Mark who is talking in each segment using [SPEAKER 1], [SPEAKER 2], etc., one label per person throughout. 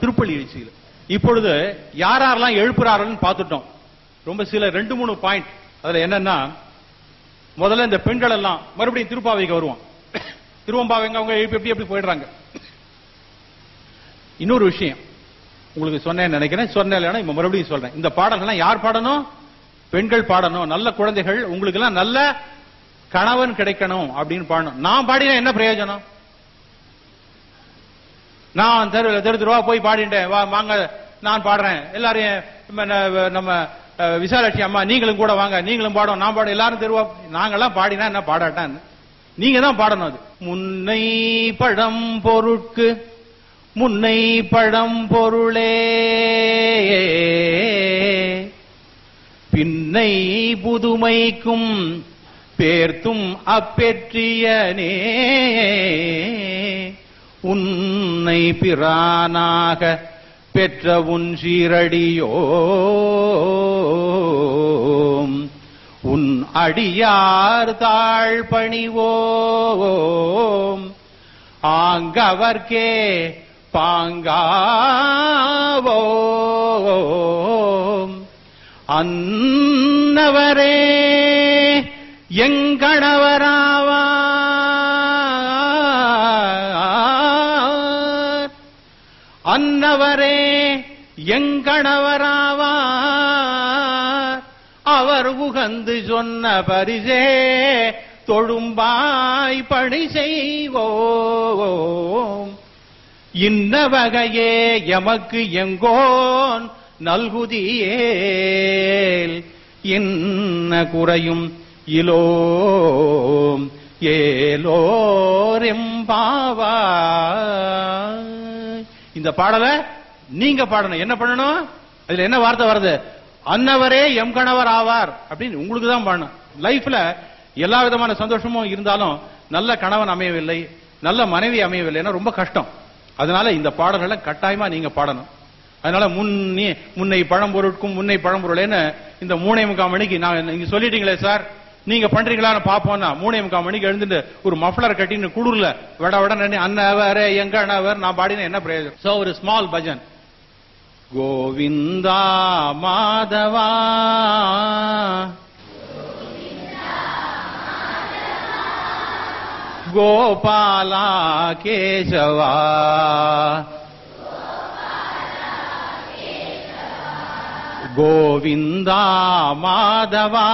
[SPEAKER 1] திருப்பள்ளி எழுச்சியில் இப்பொழுது யாரெல்லாம் எழுப்புறார்கள் பார்த்துட்டோம். ரொம்ப சில 2-3 பாயிண்ட். அதுல என்னன்னா, முதல்ல இந்த பெண்கள் எல்லாம் மறுபடியும் திருப்பாவைக்கு வருவோம். திருவம்பாவைங்க அவங்க எப்படி எப்படி போயிடுறாங்க. இன்னொரு விஷயம் உங்களுக்கு சொன்னேன்னு நினைக்கிறேன், சொன்னேன் இப்ப மறுபடியும் சொல்றேன். இந்த பாடல்கள்லாம் யார் பாடணும்? பெண்கள் பாடணும். நல்ல குழந்தைகள், உங்களுக்கு எல்லாம் நல்ல கணவன் கிடைக்கணும் அப்படின்னு பாடணும். நான் பாடினா என்ன பிரயோஜனம்? நான் தெருவா போய் பாடிட்டேன், வாங்க நான் பாடுறேன், எல்லாரையும் நம்ம விசாலாட்சி அம்மா நீங்களும் கூட வாங்க, நீங்களும் பாடும், நான் பாடும், எல்லாரும் தெருவா நாங்கெல்லாம் பாடினா என்ன, பாடாட்டான் நீங்க தான் பாடணும். அது முன்னை பழம் பொருட்கு முன்னை பழம் பொருளே பின்னை புதுமைக்கும் பேர்த்தும் அப்பெற்றியனே உன்னை பிரானாக பெற்ற உன் சீரடியோ உன் அடியார் தாழ் பணிவோம் ஆங்கவர்க்கே பாங்காவோம் அன்னவரே எங்கணவராவார் அன்னவரே எங்கணவராவார் அவர் உகந்து சொன்ன பரிசே தொழும்பாய் பணி செய்வோம் இன்ன வகையே எமக்கு எங்கோன் நல்குதியேல் என்ன குறையும் இலோம் ஏலோரெம்பாவாய். இந்த பாடலை நீங்க பாடணும். என்ன பண்ணணும்? அதுல என்ன வார்த்தை வருது? அன்னவரே எம் கணவர் ஆவார் அப்படின்னு உங்களுக்கு தான் பாடணும். லைஃப்ல எல்லா விதமான சந்தோஷமும் இருந்தாலும் நல்ல கணவன் அமையவில்லை, நல்ல மனைவி அமையவில்லைன்னா ரொம்ப கஷ்டம். அதனால இந்த பாடல்களை கட்டாயமா நீங்க பாடணும். அதனால முன்னை பழம்பொருட்கும் முன்னை பழம்பொருளேன்னு இந்த 3:45 மணிக்கு நான் நீங்க சொல்லிட்டீங்களே சார், நீங்க பண்றீங்களான்னு பாப்போம்னா 3:45 மணிக்கு எழுந்துட்டு ஒரு மஃப்ளர் கட்டின்னு குளிர்ல விட விட அன்னவரே எங்கணவர் நான் பாடின என்ன பிரயோஜனம்? சோ ஒரு ஸ்மால் பஜன். கோவிந்தா மாதவா கோபாலா கேசவா கோவிந்தா மாதவா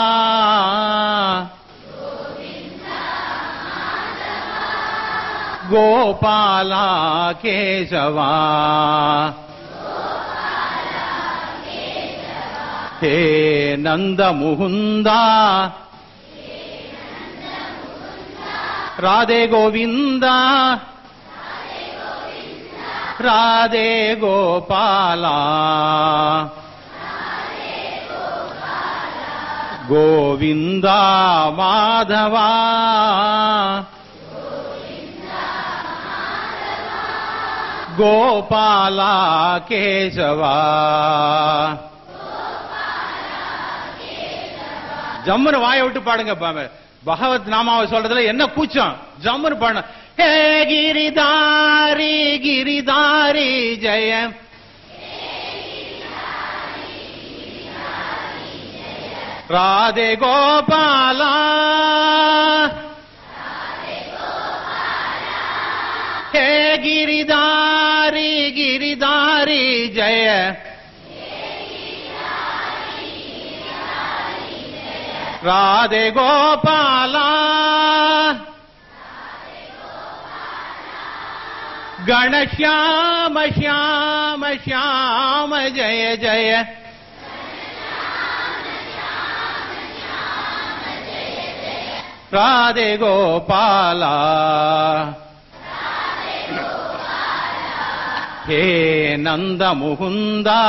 [SPEAKER 1] கோபாலா கேசவா ஹே நந்த முகுந்தா ராதே கோவிந்தா ராதே கோபாலா கோவிந்தா மாதவா கோபாலா கேசவா. ஜம்முன்னு வாயை விட்டு பாடுங்க. பகவத் நாமாவை சொல்றதுல என்ன கூச்சம்? ஜம்முன்னு பாடணும். ஹே கிரிதாரி கிரிதாரி ஜெயம் ராதே கோபாலா ஹே கிரிதாரி கிரிதாரி ஜெய ராதே கோபாலா கணஷ்யாம ஷ்யாம ஷ்யாம ஜய ஜய ராதே கோபாலா ஹே நந்த முகுந்தா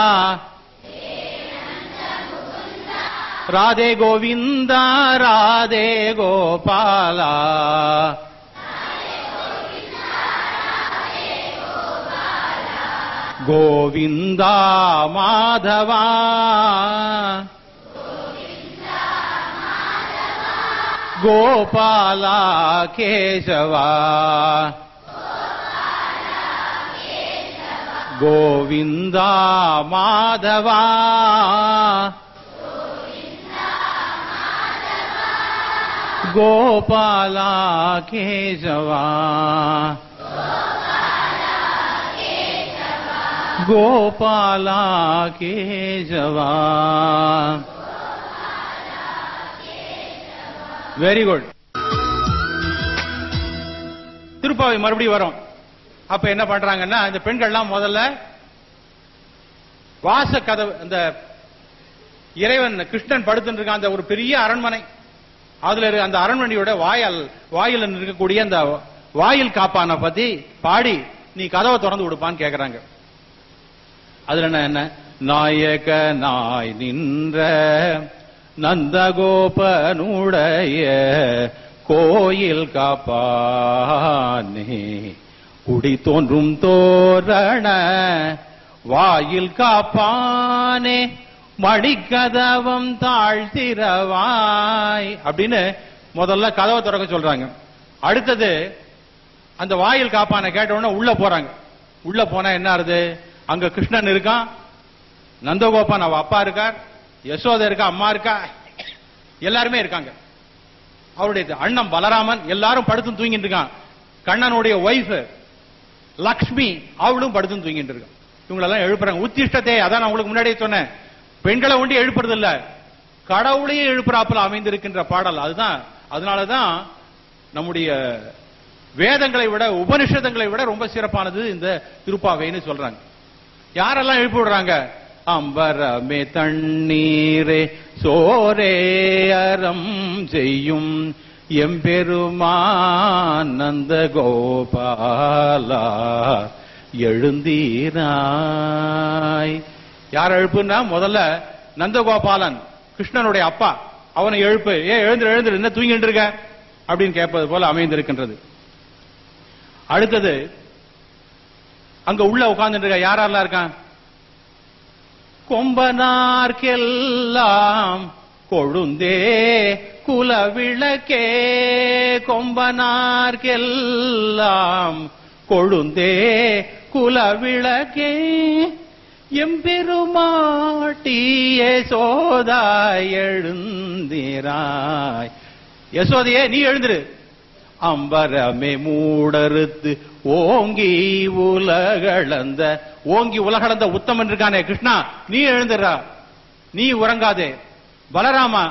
[SPEAKER 1] ராதே கோவிந்தா ராதே கோபாலா கோவிந்தா மாதவா கோபாலா கேசவா கோவிந்தா மாதவா கோபாலா கேசவா கோபாலா கேசவா. Very good. திருப்பாவை மறுபடியும் வரும். அப்ப என்ன பண்றாங்கன்னா, இந்த பெண்கள்லாம் முதல்ல வாச கதவு, அந்த இறைவன் கிருஷ்ணன் படுத்துட்டு இருக்க அந்த ஒரு பெரிய அரண்மனை, அதுல அந்த அரண்மனையோட வாயில் இருக்கக்கூடிய அந்த வாயில் காப்பான பத்தி பாடி நீ கதவை திறந்து கொடுப்பான்னு கேக்குறாங்க. அதுல என்ன, நாயக நாய் நின்ற நந்தகோபனுடைய கோயில் காப்பானே குடி தோன்றும் தோரண வாயில் காப்பானே மடிக்கதவம் தாழ்த்திரவாய் அப்படின்னு முதல்ல கதவை திறக்க சொல்றாங்க. அடுத்தது அந்த வாயில் காப்பான கேட்ட உடனே உள்ள போறாங்க. உள்ள போனா என்ன ஆறுது, அங்க கிருஷ்ணன் இருக்கான், நந்தகோபான் அவ அப்பா இருக்கார், யசோதை இருக்கா, அம்மா இருக்கா, எல்லாருமே இருக்காங்க. அவருடைய அண்ணன் பலராமன் எல்லாரும் படுத்து தூங்கிட்டு இருக்கான். கண்ணனுடைய ஒய்ஃப் லக்ஷ்மி அவளும் படுத்து தூங்கிட்டு இருக்கான். இவங்களெல்லாம் எழுப்புறாங்க. உத்திஷ்டத்தை, அதான் நான் உங்களுக்கு முன்னாடியே சொன்னேன், பெண்களை ஒண்டி எழுப்புறது இல்ல, கடவுளையே எழுப்புறாப்புல அமைந்திருக்கின்ற பாடல் அதுதான். அதனாலதான் நம்முடைய வேதங்களை விட உபனிஷதங்களை விட ரொம்ப சிறப்பானது இந்த திருப்பாவைன்னு சொல்றாங்க. யாரெல்லாம் எழுப்பி விடுறாங்க? அம்பரமே தண்ணீரே சோரே அறம் செய்யும் எம்பெருமான் நந்த கோபாலா எழுந்தீராய். யார் எழுப்புன்னா முதல்ல நந்தகோபாலன் கிருஷ்ணனுடைய அப்பா, அவனை எழுப்பு. எழுந்துரு எழுந்துரு, என்ன தூங்கிட்டு இருக்க அப்படின்னு கேட்பது போல அமைந்திருக்கின்றது. அடுத்தது அங்க உள்ள உட்கார்ந்துட்டு இருக்க யாரெல்லாம் இருக்கான்? கொம்பனார்க்கெல்லாம் கொழுந்தே குலவிளக்கே, கொம்பனார்க்கெல்லாம் கொழுந்தே குலவிளக்கே எம்பெருமாட்டியே சோதாய் எழுந்திராய். யசோதையே நீ எழுந்திரு. அம்பரமே மூடறுத்து ஓங்கி உலகளந்த, ஓங்கி உலகளந்த உத்தமன் இருக்கானே கிருஷ்ணா, நீ எழுந்துறா, நீ உறங்காதே. பலராமா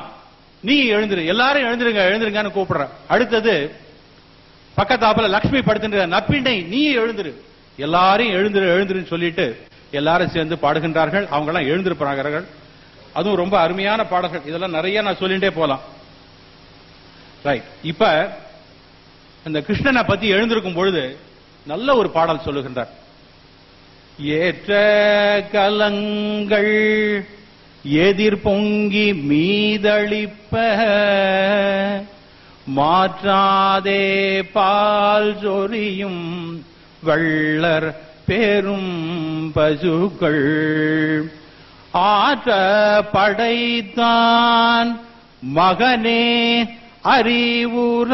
[SPEAKER 1] நீ எழுந்துரு, எல்லாரும் எழுந்துருங்க எழுந்துருங்கன்னு கூப்பிடுற. அடுத்தது பக்கத்தாப்புல லக்ஷ்மி படுத்துன்ற நப்பிண்டை நீ எழுந்துரு, எல்லாரும் எழுந்துரு எழுந்துருன்னு சொல்லிட்டு எல்லாரும் சேர்ந்து பாடுகின்றார்கள். அவங்க எல்லாம் எழுந்திருப்பார்கள். அதுவும் ரொம்ப அருமையான பாடல்கள். இதெல்லாம் நிறைய நான் சொல்லிட்டே போலாம். ரைட். இப்ப அந்த கிருஷ்ணனை பத்தி எழுந்திருக்கும் பொழுது நல்ல ஒரு பாடல் சொல்லுகின்றார். ஏற்ற கலங்கள் எதிர் பொங்கி மீதளிப்ப மாற்றாதே பால் சொரியும் வள்ளர் பெரும் பசுக்கள் ஆற்ற படைத்தான் மகனே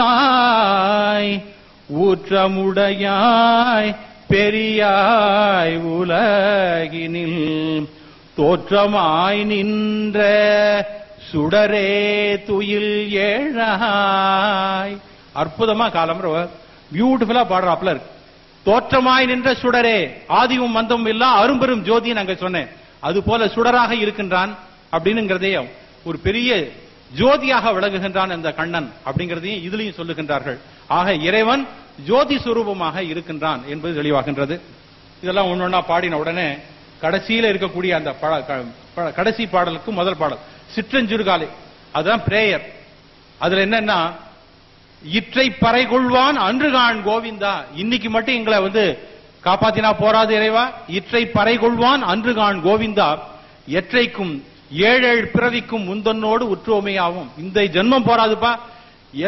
[SPEAKER 1] அறிவுராய் ஊற்றமுடையாய் பெரியாய் உலகினில் தோற்றமாய் நின்ற சுடரே துயில் ஏழாய். அற்புதமா காலம் பியூட்டிஃபுல்லா பாடுறாப்ல இருக்கு. தோற்றமாய் நின்ற சுடரே, ஆதியும் மந்தமும் இல்லா அரும்பெரும் ஜோதின்னு அங்க சொன்னேன். அது போல சுடராக இருக்கின்றான் அப்படின்னுங்கிறதே ஒரு பெரிய ஜோதியாக விளங்குகின்றான் அந்த கண்ணன் அப்படிங்கிறதையும் இதுலயும் சொல்லுகின்றார்கள். ஆக இறைவன் ஜோதி சுரூபமாக இருக்கின்றான் என்பது தெளிவாகின்றது. இதெல்லாம் ஒன்னொன்னா பாடின உடனே கடைசியில இருக்கக்கூடிய அந்த கடைசி பாடலுக்கு முதல் பாடல் சிற்றஞ்சுருகாலை, அதுதான் பிரேயர். அதுல என்னன்னா, இற்றை பறை கொள்வான் அன்றுகான் கோவிந்தா, இன்னைக்கு மட்டும் எங்களை காப்பாத்தினா போராது இறைவா, இற்றை பறை கொள்வான் அன்றுகான் கோவிந்தா, எற்றைக்கும் ஏழேழு பிறவிக்கும் முந்தன்னோடு உற்றோமையாவும். இந்த ஜென்மம் போராதுப்பா,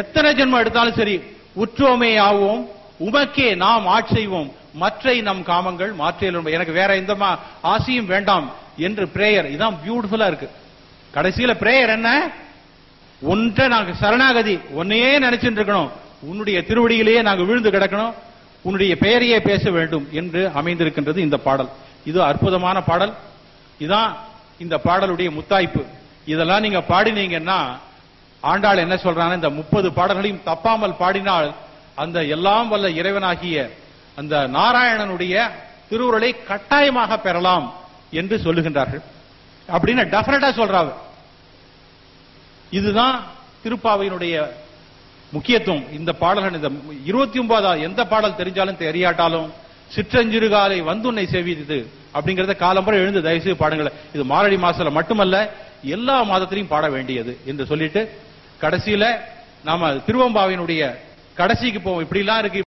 [SPEAKER 1] எத்தனை ஜென்மம் எடுத்தாலும் சரி உற்றோமையாவும், உமக்கே நாம் ஆட்செய்வோம், மற்றை நம் காமங்கள் மாற்றியல், எனக்கு வேற எந்த ஆசையும் வேண்டாம் என்று பிரேயர். இதான் பியூட்டிஃபுல்லா இருக்கு. கடைசியில பிரேயர் என்ன, ஒன்றை நாங்க சரணாகதி, ஒன்னையே நினைச்சுட்டு இருக்கணும், உன்னுடைய திருவடியிலேயே நாங்க விழுந்து கிடக்கணும், உன்னுடைய பெயரையே பேச வேண்டும் என்று அமைந்திருக்கின்றது இந்த பாடல். இது அற்புதமான பாடல். இதான் இந்த பாடலுடைய முத்தாய்ப்பு. இதெல்லாம் நீங்க பாடினீங்கன்னா ஆண்டாள் என்ன சொல்றாங்க, இந்த 30 பாடல்களையும் தப்பாமல் பாடினால் அந்த எல்லாம் வல்ல இறைவனாகிய அந்த நாராயணனுடைய திருவுருளை கட்டாயமாக பெறலாம் என்று சொல்லுகின்றார்கள். அப்படின்னு டெஃபினட்டா சொல்றாங்க. இதுதான் திருப்பாவையினுடைய முக்கியத்துவம். இந்த பாடல்கள் இந்த 29 எந்த பாடல் தெரிஞ்சாலும் தெரியாட்டாலும் சிற்றஞ்சிறுகாலை வந்து உன்னை செவிது அப்படிங்கறத காலம்புற எழுந்து தயவுசெய்து பாடுங்கள். இது மார்கழி மாசத்துல மட்டுமல்ல, எல்லா மாதத்திலையும் பாட வேண்டியது என்று சொல்லிட்டு கடைசியில நாம திருவம்பாவினுடைய கடைசிக்கு போவோம். இப்படி எல்லாம் இருக்கு.